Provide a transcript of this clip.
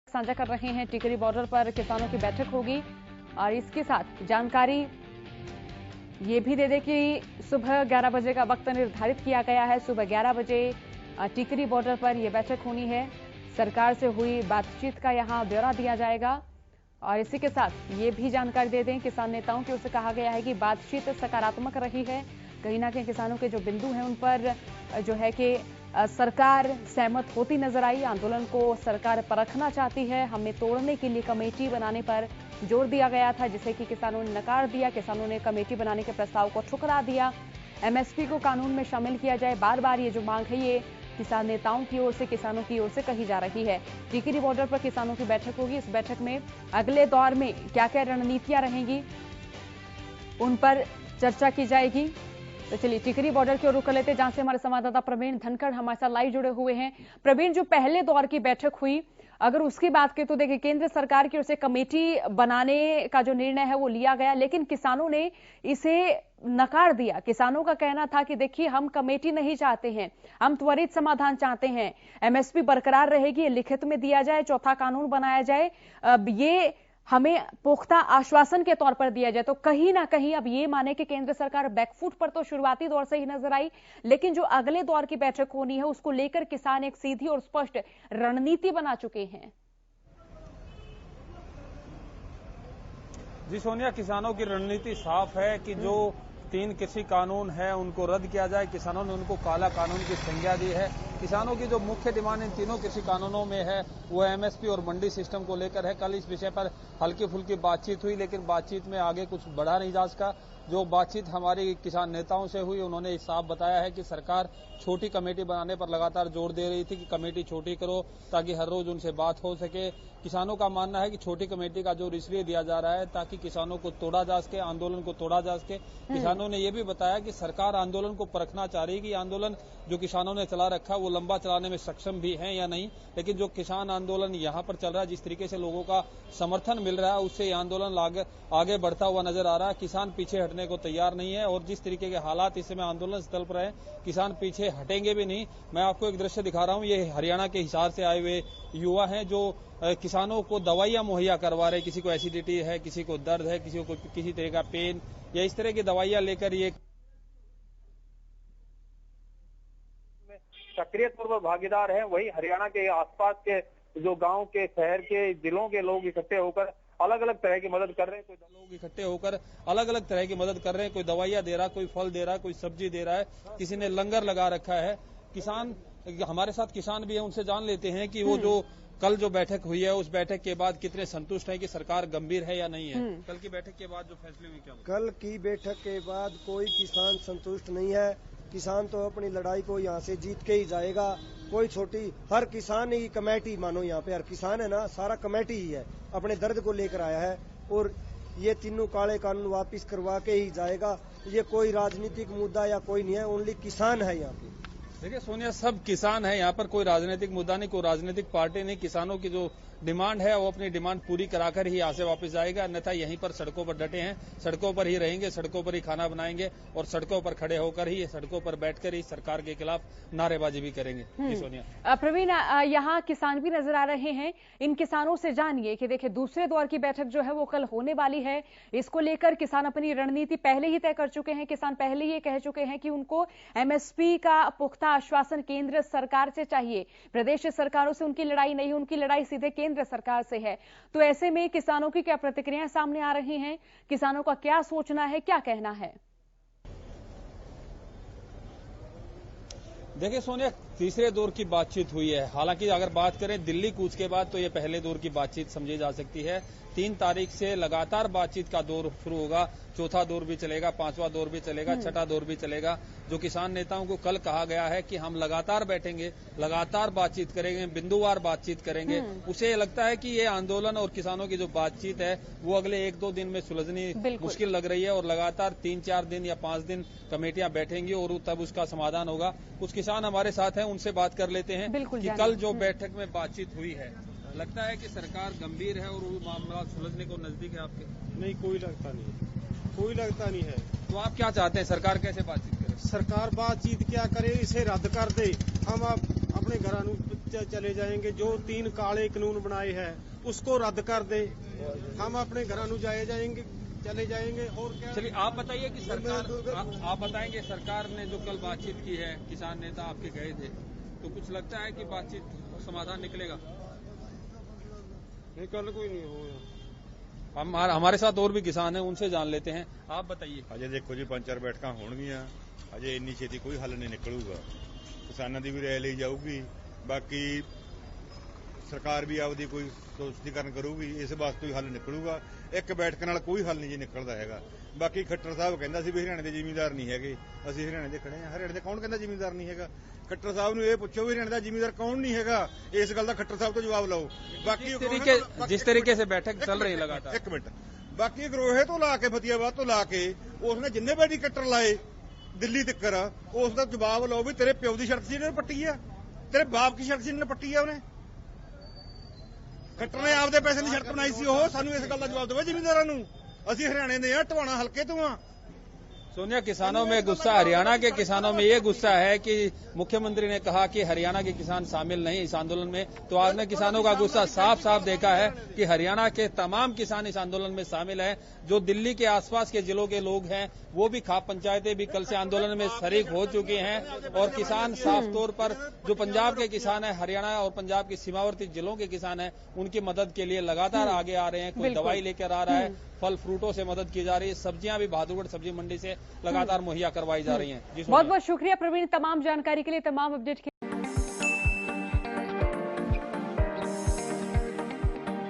साझा कर रहे हैं। टिकरी बॉर्डर पर किसानों की बैठक होगी और इसके साथ जानकारी ये भी दे दें कि सुबह 11 बजे का वक्त निर्धारित किया गया है। सुबह 11 बजे टिकरी बॉर्डर पर यह बैठक होनी है। सरकार से हुई बातचीत का यहां ब्यौरा दिया जाएगा और इसी के साथ ये भी जानकारी दे दें, किसान नेताओं की ओर से कहा गया है कि बातचीत सकारात्मक रही है। कहीं ना कहीं किसानों के जो बिंदु हैं उन पर जो है कि सरकार सहमत होती नजर आई। आंदोलन को सरकार परखना चाहती है। हमें तोड़ने के लिए कमेटी बनाने पर जोर दिया गया था, जिसे कि किसानों ने नकार दिया। किसानों ने कमेटी बनाने के प्रस्ताव को ठुकरा दिया। एमएसपी को कानून में शामिल किया जाए, बार बार ये जो मांग है ये किसान नेताओं की ओर से, किसानों की ओर से कही जा रही है। टिकरी बॉर्डर पर किसानों की बैठक होगी। इस बैठक में अगले दौर में क्या क्या रणनीतियां रहेंगी उन पर चर्चा की जाएगी। तो चलिए टिकरी बॉर्डर की ओर रुख कर लेते हैं, जहां से हमारे संवाददाता प्रवीण धनखड़ हमारे साथ लाइव जुड़े हुए हैं। प्रवीण, जो पहले दौर की बैठक हुई, अगर उसकी बात करें तो देखिए केंद्र सरकार की ओर से कमेटी बनाने का जो निर्णय है वो लिया गया, लेकिन किसानों ने इसे नकार दिया। किसानों का कहना था कि देखिए हम कमेटी नहीं चाहते हैं, हम त्वरित समाधान चाहते हैं, एमएसपी बरकरार रहेगी, लिखित में दिया जाए, चौथा कानून बनाया जाए, ये हमें पुख्ता आश्वासन के तौर पर दिया जाए। तो कहीं ना कहीं अब ये माने कि केंद्र सरकार बैकफुट पर तो शुरुआती दौर से ही नजर आई, लेकिन जो अगले दौर की बैठक होनी है उसको लेकर किसान एक सीधी और स्पष्ट रणनीति बना चुके हैं। जी सोनिया, किसानों की रणनीति साफ है कि जो 3 कृषि कानून है उनको रद्द किया जाए। किसानों ने उनको काला कानून की संज्ञा दी है। किसानों की जो मुख्य डिमांड इन तीनों कृषि कानूनों में है वो एमएसपी और मंडी सिस्टम को लेकर है। कल इस विषय पर हल्की फुल्की बातचीत हुई, लेकिन बातचीत में आगे कुछ बढ़ा नहीं जा सका। जो बातचीत हमारी किसान नेताओं से हुई, उन्होंने साफ बताया है कि सरकार छोटी कमेटी बनाने पर लगातार जोर दे रही थी कि कमेटी छोटी करो ताकि हर रोज उनसे बात हो सके। किसानों का मानना है कि छोटी कमेटी का जोर इसलिए दिया जा रहा है ताकि किसानों को तोड़ा जा सके, आंदोलन को तोड़ा जा सके। किसानों ने यह भी बताया कि सरकार आंदोलन को परखना चाह रही है कि आंदोलन जो किसानों ने चला रखा वो लंबा चलाने में सक्षम भी है या नहीं। लेकिन जो किसान आंदोलन यहाँ पर चल रहा है, जिस तरीके से लोगों का समर्थन मिल रहा है, उससे ये आंदोलन आगे बढ़ता हुआ नजर आ रहा है। किसान पीछे हटने को तैयार नहीं है और जिस तरीके के हालात इस समय आंदोलन स्थल पर है, किसान पीछे हटेंगे भी नहीं। मैं आपको एक दृश्य दिखा रहा हूं, ये हरियाणा के हिसार से आए हुए युवा हैं जो किसानों को दवाइयां मुहैया करवा रहे। किसी को एसिडिटी है, किसी को दर्द है, किसी को किसी तरह का पेन या इस तरह की दवाइयां लेकर ये सक्रिय तौर पर भागीदार हैं। वही हरियाणा के आसपास के जो गांव के, शहर के, जिलों के लोग इकट्ठे होकर अलग अलग तरह की मदद कर रहे हैं। कोई लोग इकट्ठे होकर अलग अलग तरह की मदद कर रहे हैं। कोई दवाइयां दे रहा, कोई फल दे रहा, कोई सब्जी दे रहा है, किसी ने लंगर लगा रखा है। किसान, हमारे साथ किसान भी है, उनसे जान लेते हैं कि वो जो कल जो बैठक हुई है उस बैठक के बाद कितने संतुष्ट हैं कि सरकार गंभीर है या नहीं है। कल की बैठक के बाद जो फैसले हुए क्या? कल की बैठक के बाद कोई किसान संतुष्ट नहीं है। किसान तो अपनी लड़ाई को यहाँ से जीत के ही जाएगा। कोई छोटी, हर किसान ही कमेटी, मानो यहाँ पे हर किसान है ना, सारा कमेटी ही है, अपने दर्द को लेकर आया है और ये तीनों काले कानून वापस करवा के ही जाएगा। ये कोई राजनीतिक मुद्दा या कोई नहीं है, ओनली किसान है यहाँ पे। देखिए सोनिया, सब किसान है यहाँ पर, कोई राजनीतिक मुद्दा नहीं, कोई राजनीतिक पार्टी नहीं। किसानों की जो डिमांड है वो अपनी डिमांड पूरी कराकर ही यहाँ से वापस जाएगा, अन्यथा यहीं पर सड़कों पर डटे हैं, सड़कों पर ही रहेंगे, सड़कों पर ही खाना बनाएंगे और सड़कों पर खड़े होकर ही, सड़कों पर बैठकर ही सरकार के खिलाफ नारेबाजी भी करेंगे। सोनिया, प्रवीण, यहाँ किसान भी नजर आ रहे हैं। इन किसानों से जानिए कि देखिए दूसरे दौर की बैठक जो है वो कल होने वाली है। इसको लेकर किसान अपनी रणनीति पहले ही तय कर चुके हैं। किसान पहले ही कह चुके हैं कि उनको एमएसपी का पुख्ता आश्वासन केंद्र सरकार से चाहिए। प्रदेश सरकारों से उनकी लड़ाई नहीं, उनकी लड़ाई सीधे केंद्र सरकार से है। तो ऐसे में किसानों की क्या प्रतिक्रियाएं सामने आ रही हैं, किसानों का क्या सोचना है, क्या कहना है? देखिए सोनिया, तीसरे दौर की बातचीत हुई है। हालांकि अगर बात करें दिल्ली कूच के बाद तो ये पहले दौर की बातचीत समझी जा सकती है। 3 तारीख से लगातार बातचीत का दौर शुरू होगा। चौथा दौर भी चलेगा, 5वां दौर भी चलेगा, छठा दौर भी चलेगा। जो किसान नेताओं को कल कहा गया है कि हम लगातार बैठेंगे, लगातार बातचीत करेंगे, बिंदुवार बातचीत करेंगे, उसे लगता है कि ये आंदोलन और किसानों की जो बातचीत है वो अगले 1-2 दिन में सुलझनी मुश्किल लग रही है और लगातार 3-4 दिन या 5 दिन कमेटियां बैठेंगी और तब उसका समाधान होगा। कुछ किसान हमारे साथ हैं, उनसे बात कर लेते हैं कि कल जो बैठक में बातचीत हुई है, लगता है कि सरकार गंभीर है और वो मामला सुलझने को नजदीक है आपके? नहीं, कोई लगता नहीं है। तो आप क्या चाहते हैं, सरकार कैसे बातचीत करे? सरकार बातचीत क्या करे, इसे रद्द कर दे। हम अपने घरों चले जाएंगे। जो 3 काले कानून बनाए हैं उसको रद्द कर दे, हम अपने घरों जाए जाएंगे, चले जाएंगे। और क्या? चलिए आप बताइए कि सरकार, आप बताएंगे सरकार ने जो कल बातचीत की है, किसान नेता आपके गए थे, तो कुछ लगता है कि बातचीत समाधान निकलेगा? नहीं, कल कोई नहीं होगा। हमारे साथ और भी किसान हैं, उनसे जान लेते हैं। आप बताइए। अजय देखो जी 5-4 बैठकां होणगीਆਂ, अजय इन्नी छेती कोई हल नहीं निकलूगा। किसानों की भी राय ली जाऊगी, बाकी सरकार भी आपदी कोई स्पष्टीकरण करूगी, इस वास्ते कोई हल निकलूगा। एक बैठक नाल कोई हल नहीं जी निकलदा हैगा। बाकी खट्टर साहब कहंदा सी भी हरियाणे ਦੇ ਜ਼ਿਮੀਂਦਾਰ ਨਹੀਂ ਹੈਗੇ, ਅਸੀਂ ਹਰਿਆਣੇ ਦੇ ਖੜੇ ਹਾਂ। ਹਰਿਆਣੇ ਦੇ ਕੌਣ ਕਹਿੰਦਾ ਜ਼ਿਮੀਂਦਾਰ ਨਹੀਂ ਹੈਗਾ? खट्टर साहब ने यह पूछो भी हरियाणा का जिमीदार कौन नहीं है, इस गल का खट्टर साहब तो जवाब लाओ। बाकी जिस तरीके से बैठक चल रही है लगातार, एक मिनट, बाकी गरोहे तो ला के फतेहाबाद तो ला के उसने जिन्ने बैठी कट्टर लाए दिल्ली तक, उसका जवाब लो भी तेरे प्यो की सड़क से इन्होंने पट्टी है, तेरे बाप की सड़क से इन्होंने पट्टी है। उन्हें खट्टर ने आपके पैसे की सड़क बनाई सी, सानू इस गल का जवाब दो जिमीदारों। असं हरियाणे दे टवाणा हल्के तो हाँ। सोनिया, किसानों में गुस्सा, हरियाणा के किसानों में ये गुस्सा है कि मुख्यमंत्री ने कहा कि हरियाणा के किसान शामिल नहीं इस आंदोलन में, तो आपने किसानों का गुस्सा साफ साफ देखा है कि हरियाणा के तमाम किसान इस आंदोलन में शामिल हैं। जो दिल्ली के आसपास के जिलों के लोग हैं वो भी खाप पंचायतें भी कल से आंदोलन में शरीक हो चुके हैं। और किसान साफ तौर पर जो पंजाब के किसान है, हरियाणा और पंजाब के सीमावर्ती जिलों के किसान हैं, उनकी मदद के लिए लगातार आगे आ रहे हैं। कोई दवाई लेकर आ रहा है, फल फ्रूटों से मदद की जा रही है, सब्जियां भी बहादुरगढ़ सब्जी मंडी से लगातार मुहैया करवाई जा रही हैं। बहुत बहुत शुक्रिया प्रवीण, तमाम जानकारी के लिए, तमाम अपडेट के